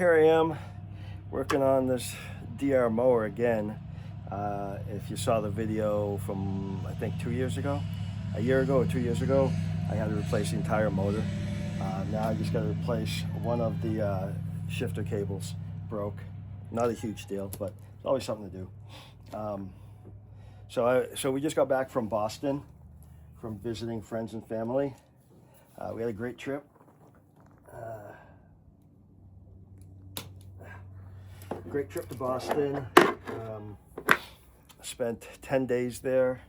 here I am working on this DR mower again. If you saw the video from I think 2 years ago, a year ago or 2 years ago, I had to replace the entire motor. Now I just got to replace one of the shifter cables. Broke. Not a huge deal, but it's always something to do. So we just got back from Boston, from visiting friends and family. We had a great trip. Great trip to Boston. Spent 10 days there.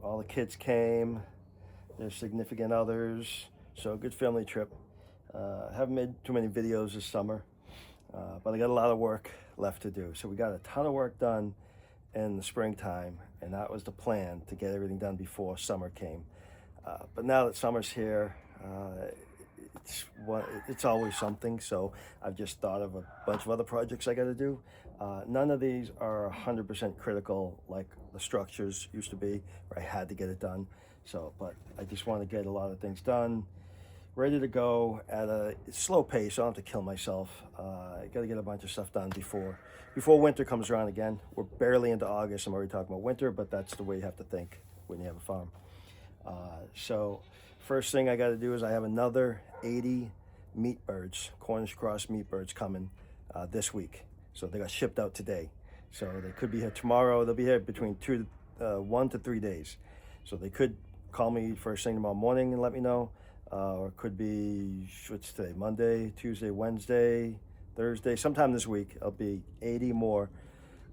All the kids came, their significant others. So a good family trip. Haven't made too many videos this summer, but I got a lot of work left to do. So we got a ton of work done in the springtime, and that was the plan, to get everything done before summer came. But now that summer's here, it's always something. So I've just thought of a bunch of other projects I got to do. None of these are 100% critical like the structures used to be, where I had to get it done. So, but I just want to get a lot of things done, ready to go at a slow pace. So I don't have to kill myself. I got to get a bunch of stuff done before winter comes around again. We're barely into August. I'm already talking about winter, but that's the way you have to think when you have a farm. So first thing I got to do is I have another 80 meat birds, Cornish cross meat birds, coming this week. So they got shipped out today. So they could be here tomorrow. They'll be here between 1 to 3 days. So they could call me first thing tomorrow morning and let me know. Or it could be, what's today, Monday, Tuesday, Wednesday, Thursday, sometime this week. There'll be 80 more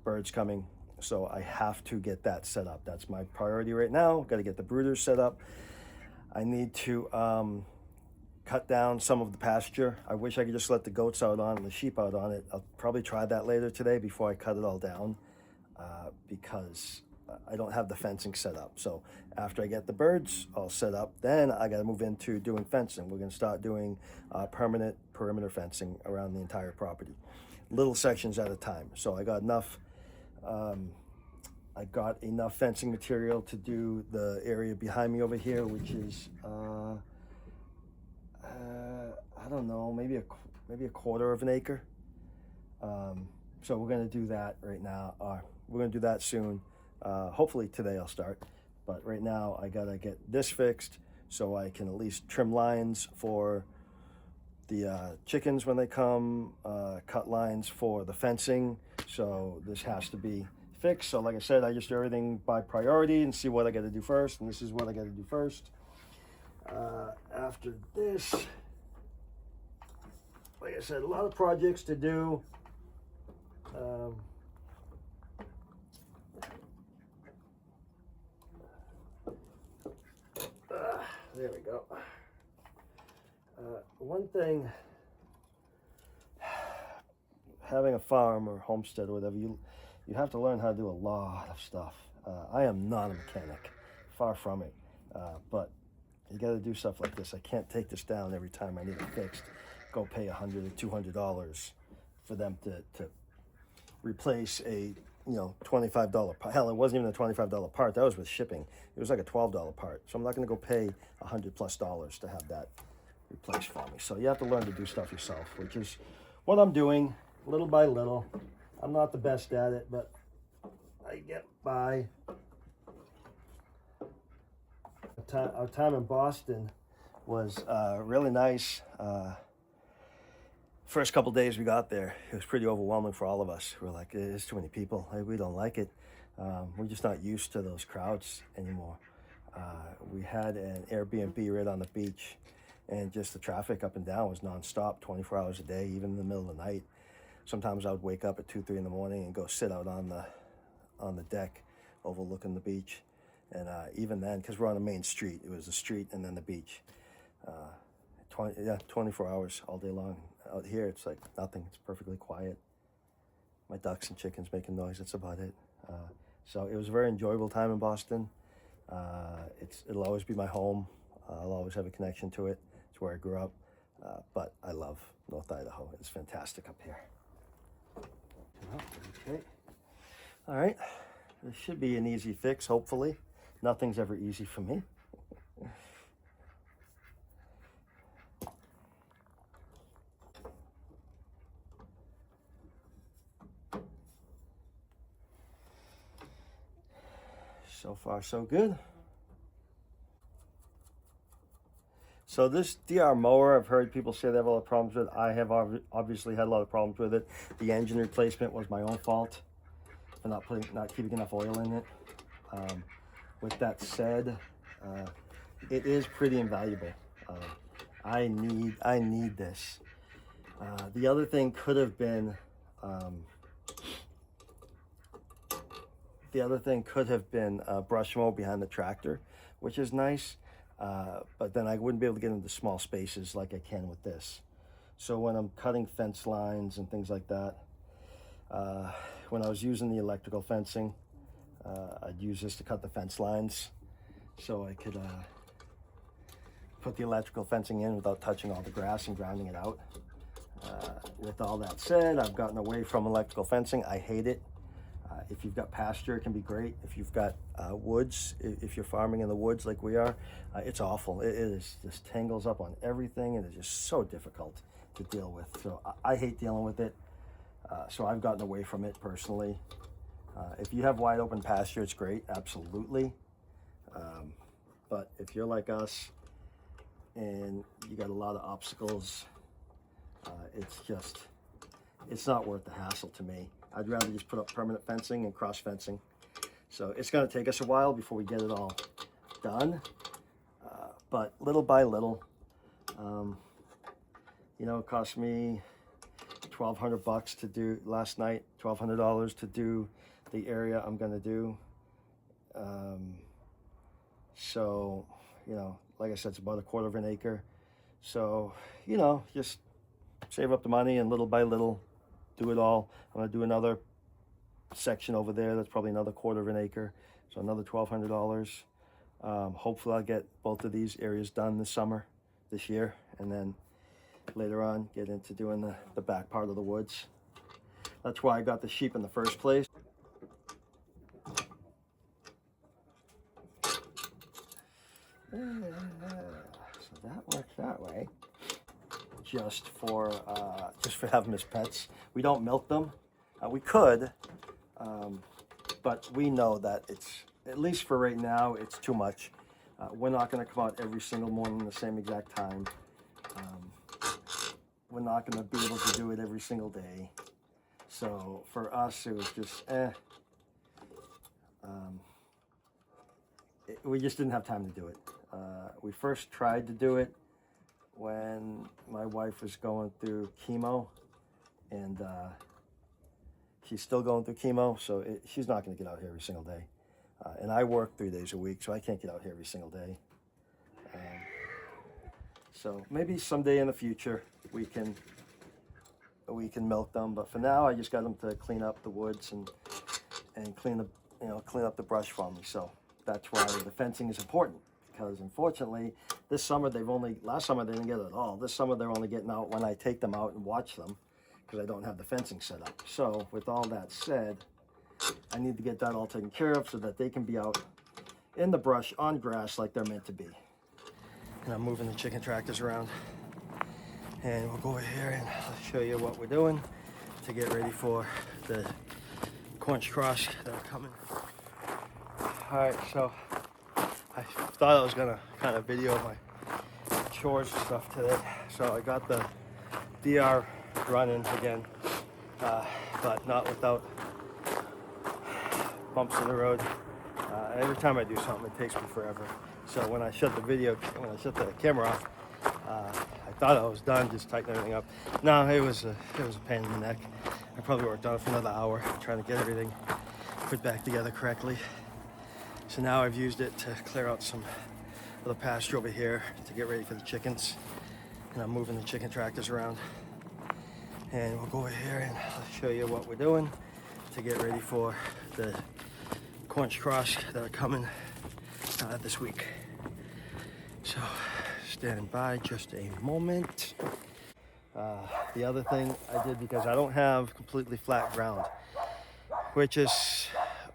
birds coming. So I have to get that set up. That's my priority right now. Got to get the brooders set up. I need to cut down some of the pasture. I wish I could just let the goats out on and the sheep out on it. I'll probably try that later today before I cut it all down, because I don't have the fencing set up. So after I get the birds all set up, then I got to move into doing fencing. We're going to start doing permanent perimeter fencing around the entire property, little sections at a time. So I got enough fencing material to do the area behind me over here, which is I don't know, maybe a quarter of an acre. So we're going to do that right now. We're going to do that soon. Hopefully today I'll start, but right now I gotta get this fixed so I can at least trim lines for the chickens when they come, cut lines for the fencing. So this has to be fixed. So like I said, I just do everything by priority and see what I got to do first, and this is what I got to do first. After this, like I said, a lot of projects to do. There we go. One thing, having a farm or homestead or whatever, you have to learn how to do a lot of stuff. I am not a mechanic, far from it, but you got to do stuff like this. I can't take this down every time I need it fixed. Go pay $100 or $200 for them to replace a $25 part. Hell, it wasn't even a $25 part. That was with shipping. It was like a $12 part. So I'm not going to go pay $100+ to have that replaced for me. So you have to learn to do stuff yourself, which is what I'm doing little by little. I'm not the best at it, but I get by. Our time in Boston was really nice. First couple days we got there, it was pretty overwhelming for all of us. We're like, there's too many people. We don't like it. We're just not used to those crowds anymore. We had an Airbnb right on the beach, and just the traffic up and down was nonstop, 24 hours a day, even in the middle of the night. Sometimes I would wake up at 2, 3 in the morning and go sit out on the deck overlooking the beach. And even then, because we're on a main street, it was the street and then the beach. 24 hours all day long. Out here, it's like nothing. It's perfectly quiet. My ducks and chickens making noise. That's about it. So it was a very enjoyable time in Boston. It'll always be my home. I'll always have a connection to it. It's where I grew up. But I love North Idaho. It's fantastic up here. Okay. All right. This should be an easy fix, hopefully. Nothing's ever easy for me. So far, so good. So this DR mower, I've heard people say they have a lot of problems with. I have obviously had a lot of problems with it. The engine replacement was my own fault for not keeping enough oil in it. With that said, it is pretty invaluable. I need this. The other thing could have been brush mower behind the tractor, which is nice. But then I wouldn't be able to get into small spaces like I can with this. So when I'm cutting fence lines and things like that, when I was using the electrical fencing, I'd use this to cut the fence lines so I could put the electrical fencing in without touching all the grass and grounding it out. With all that said, I've gotten away from electrical fencing. I hate it. If you've got pasture, it can be great. If you've got woods, if you're farming in the woods like we are, it's awful. It is just tangles up on everything, and it's just so difficult to deal with. So I hate dealing with it. So I've gotten away from it personally. If you have wide open pasture, it's great, absolutely. But if you're like us and you got a lot of obstacles, it's not worth the hassle to me. I'd rather just put up permanent fencing and cross fencing. So it's going to take us a while before we get it all done. But little by little, it cost me $1,200 to do last night, $1,200 to do the area I'm going to do. So, like I said, it's about 1/4 of an acre. So, just save up the money and little by little do it all. I'm going to do another section over there. That's probably another 1/4 of an acre. So another $1,200. Hopefully I'll get both of these areas done this year. And then later on get into doing the back part of the woods. That's why I got the sheep in the first place. So that works that way. Just for having as pets. We don't milk them. We could, but we know that it's, at least for right now, it's too much. We're not going to come out every single morning at the same exact time. We're not going to be able to do it every single day. So for us, it was just, we just didn't have time to do it. We first tried to do it when my wife was going through chemo, and she's still going through chemo, so she's not going to get out here every single day. And I work 3 days a week, so I can't get out here every single day. So maybe someday in the future we can milk them, but for now I just got them to clean up the woods and clean up the brush for me. So that's why the fencing is important, because unfortunately last summer they didn't get it at all. This summer they're only getting out when I take them out and watch them, because I don't have the fencing set up. So with all that said, I need to get that all taken care of so that they can be out in the brush on grass like they're meant to be. And I'm moving the chicken tractors around, and we'll go over here and I'll show you what we're doing to get ready for the Cornish cross that are coming. All right, so I thought I was gonna kind of video my chores and stuff today, so I got the DR running again, but not without bumps in the road. Every time I do something, it takes me forever. So when I shut the camera off, I thought I was done, just tighten everything up. No, it was a pain in the neck. I probably worked on it for another hour trying to get everything put back together correctly. So now I've used it to clear out some of the pasture over here to get ready for the chickens. And I'm moving the chicken tractors around. And we'll go over here and I'll show you what we're doing to get ready for the Cornish cross that are coming this week. So stand by just a moment. The other thing I did, because I don't have completely flat ground, which is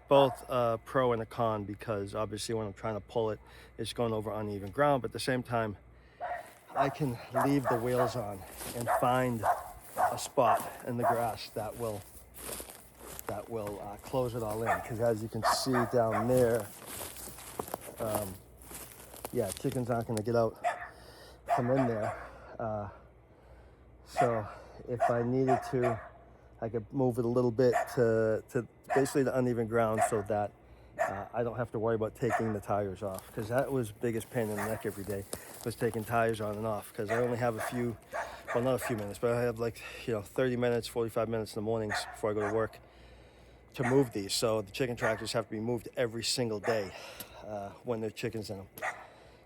both a pro and a con, because obviously when I'm trying to pull it, it's going over uneven ground, but at the same time I can leave the wheels on and find a spot in the grass that will that will close it all in. Because as you can see down there, yeah, chickens aren't going to get out, come in there. So if I needed to, I could move it a little bit to basically the uneven ground so that I don't have to worry about taking the tires off, because that was biggest pain in the neck every day, was taking tires on and off, because I only have a few, well, not a few minutes, but I have like, 30 minutes, 45 minutes in the mornings before I go to work to move these. So the chicken tractors have to be moved every single day when there's chickens in them.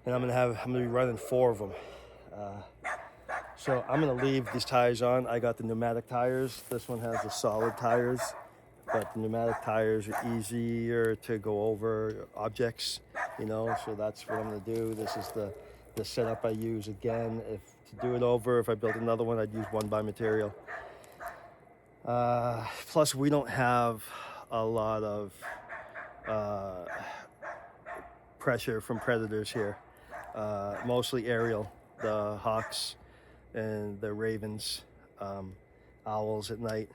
And I'm gonna be running 4 of them. So I'm gonna leave these tires on. I got the pneumatic tires. This one has the solid tires, but the pneumatic tires are easier to go over objects, so that's what I'm gonna do. This is the setup I use. Again, if to do it over, if I built another one, I'd use 1x material. Plus, we don't have a lot of pressure from predators here. Mostly aerial, the hawks and the ravens, owls at night.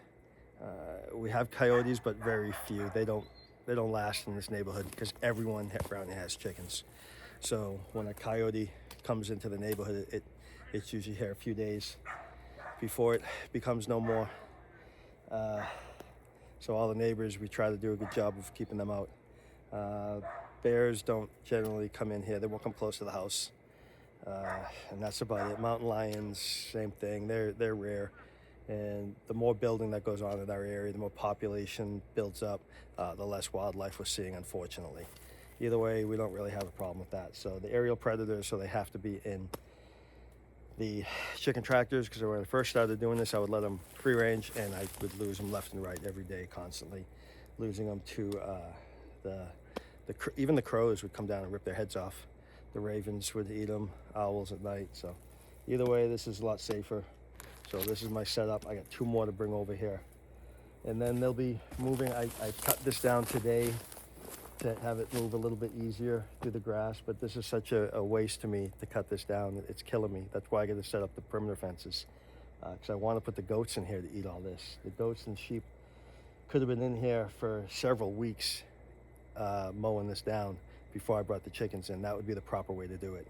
We have coyotes, but very few. They don't last in this neighborhood because everyone around here has chickens. So when a coyote comes into the neighborhood, it's usually here a few days before it becomes no more. So all the neighbors, we try to do a good job of keeping them out. Bears don't generally come in here. They won't come close to the house. And that's about it. Mountain lions, same thing. They're rare. And the more building that goes on in our area, the more population builds up, the less wildlife we're seeing, unfortunately. Either way, we don't really have a problem with that. So the aerial predators, so they have to be in the chicken tractors, because when I first started doing this, I would let them free range and I would lose them left and right every day, constantly losing them to even the crows would come down and rip their heads off. The ravens would eat them, owls at night. So either way, this is a lot safer. So this is my setup. I got 2 more to bring over here, and then they'll be moving. I cut this down today to have it move a little bit easier through the grass, but this is such a waste to me to cut this down. It's killing me. That's why I got to set up the perimeter fences, because I want to put the goats in here to eat all this. The goats and sheep could have been in here for several weeks mowing this down before I brought the chickens in. That would be the proper way to do it.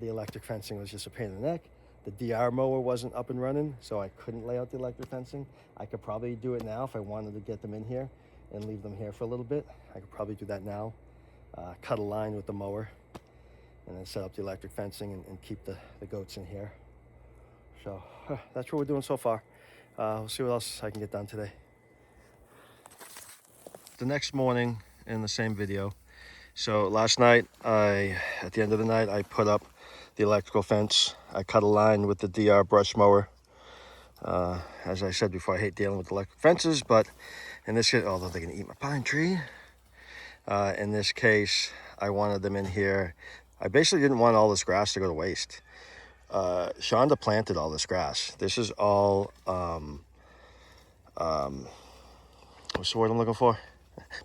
The electric fencing was just a pain in the neck. The DR mower wasn't up and running, so I couldn't lay out the electric fencing. I could probably do it now if I wanted to get them in here and leave them here for a little bit. I could probably do that now. Cut a line with the mower and then set up the electric fencing and keep the goats in here. So that's what we're doing so far. We'll see what else I can get done today. The next morning in the same video. So last night, at the end of the night, I put up the electrical fence. I cut a line with the DR brush mower. As I said before, I hate dealing with electric fences, but in this case, although they're gonna eat my pine tree, in this case, I wanted them in here. I basically didn't want all this grass to go to waste. Shonda planted all this grass. This is all, what's the word I'm looking for?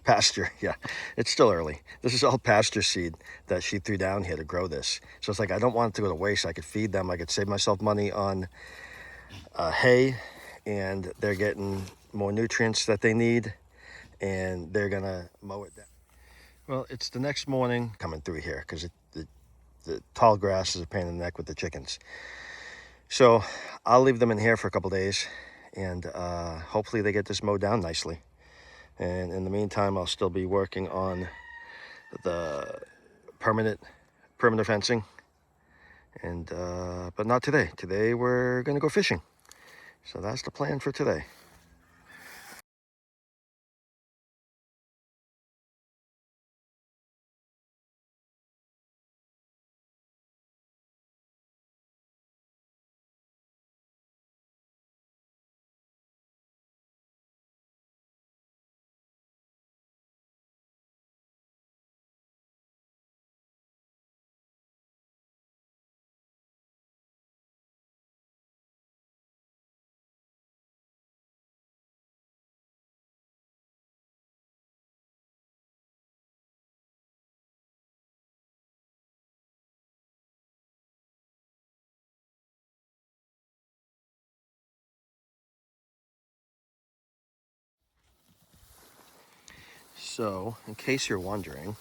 Pasture. Yeah, it's still early. This is all pasture seed that she threw down here to grow this. So it's like, I don't want it to go to waste. I could feed them. I could save myself money on hay, and they're getting more nutrients that they need, and they're gonna mow it down. Well, it's the next morning coming through here because the tall grass is a pain in the neck with the chickens. So I'll leave them in here for a couple days, and hopefully they get this mowed down nicely. And in the meantime, I'll still be working on the perimeter fencing. And but not today. Today we're gonna go fishing. So that's the plan for today. So, in case you're wondering,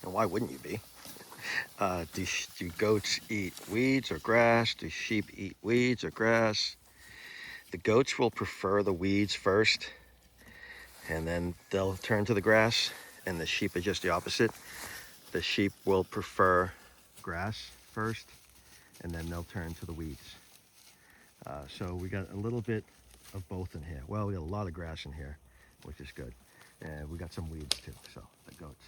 and why wouldn't you be, do goats eat weeds or grass? Do sheep eat weeds or grass? The goats will prefer the weeds first, and then they'll turn to the grass, and the sheep are just the opposite. The sheep will prefer grass first, and then they'll turn to the weeds. So we got a little bit of both in here. Well, we got a lot of grass in here, which is good. And we got some weeds too, so the goats.